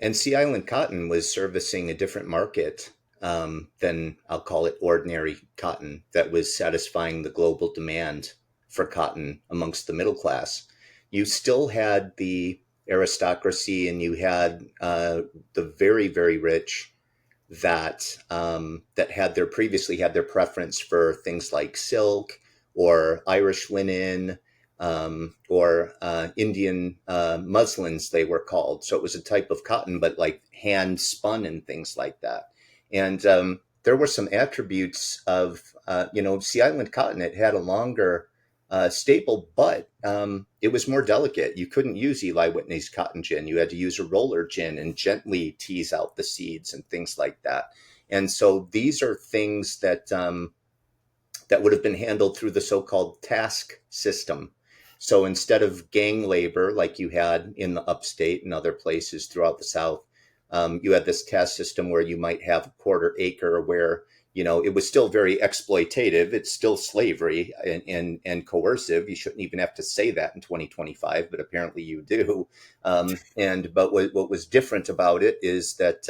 And Sea Island cotton was servicing a different market than, I'll call it, ordinary cotton that was satisfying the global demand for cotton amongst the middle class. You still had the aristocracy, and you had the very, very rich that had their previously had their preference for things like silk or Irish linen, or Indian muslins, they were called. So it was a type of cotton, but like hand spun and things like that. And there were some attributes of, Sea Island cotton. It had a longer staple, but it was more delicate. You couldn't use Eli Whitney's cotton gin. You had to use a roller gin and gently tease out the seeds and things like that. And so these are things that would have been handled through the so-called task system. So instead of gang labor like you had in the upstate and other places throughout the South, you had this task system where you might have a quarter acre where, it was still very exploitative. It's still slavery and coercive. You shouldn't even have to say that in 2025, but apparently you do. But what was different about it is that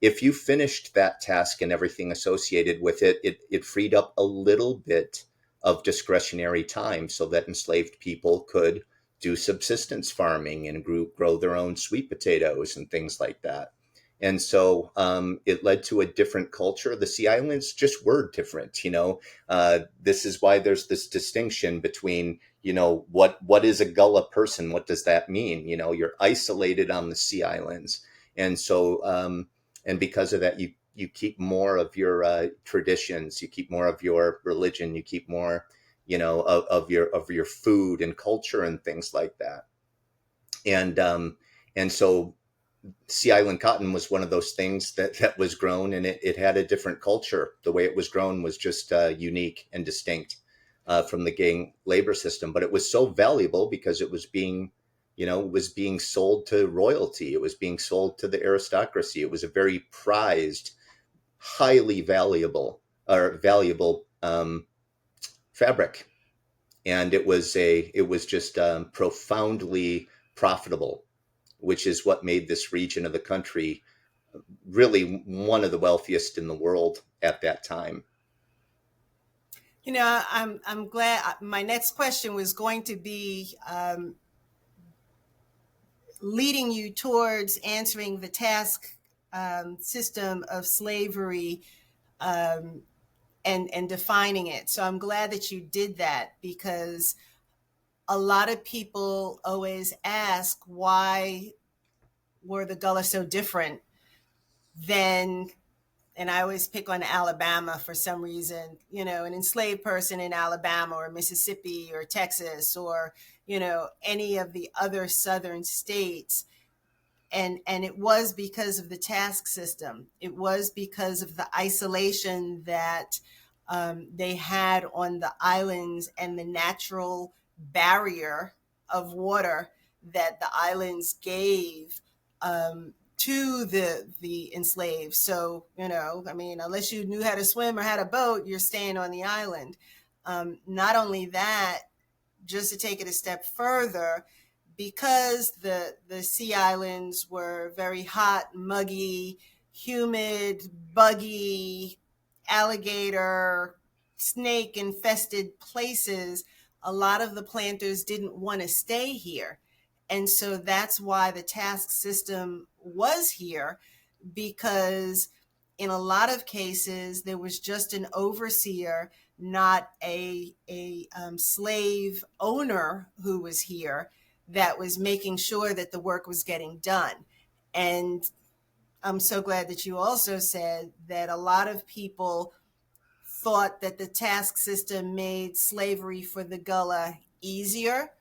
if you finished that task and everything associated with it, it freed up a little bit of discretionary time so that enslaved people could do subsistence farming and grow their own sweet potatoes and things like that. And so it led to a different culture. The Sea Islands just were different. This is why there's this distinction between, what is a Gullah person? What does that mean? You're isolated on the Sea Islands. And so, and because of that, you keep more of your traditions, you keep more of your religion, you keep more, of your food and culture and things like that. And so Sea Island cotton was one of those things that was grown, and it had a different culture. The way it was grown was just unique and distinct from the gang labor system. But it was so valuable because it was being sold to royalty. It was being sold to the aristocracy. It was a very prized, highly valuable fabric, and it was just profoundly profitable, which is what made this region of the country really one of the wealthiest in the world at that time. I'm glad. My next question was going to be leading you towards answering the task system of slavery and defining it. So I'm glad that you did that, because a lot of people always ask, why were the Gullah so different than, and I always pick on Alabama for some reason, an enslaved person in Alabama or Mississippi or Texas or, any of the other southern states. And it was because of the task system. It was because of the isolation that they had on the islands and the natural barrier of water that the islands gave to the enslaved. So, unless you knew how to swim or had a boat, you're staying on the island. Not only that, just to take it a step further, because the Sea Islands were very hot, muggy, humid, buggy, alligator, snake infested places, a lot of the planters didn't want to stay here. And so that's why the task system was here, because in a lot of cases, there was just an overseer, not a slave owner who was here, that was making sure that the work was getting done. And I'm so glad that you also said that a lot of people thought that the task system made slavery for the Gullah easier.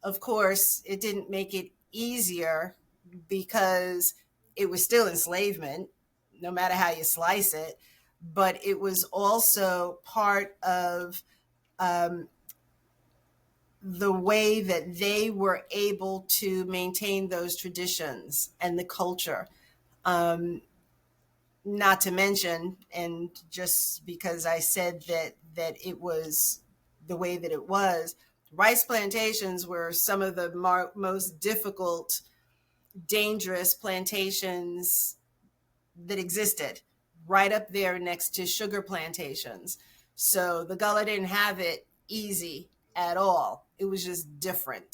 Of course, it didn't make it easier, because it was still enslavement, no matter how you slice it. But it was also part of the way that they were able to maintain those traditions and the culture. Not to mention, and just because I said that it was the way that it was, rice plantations were some of the most difficult dangerous plantations that existed right up there next to sugar plantations. So the Gullah didn't have it easy at all. It was just different.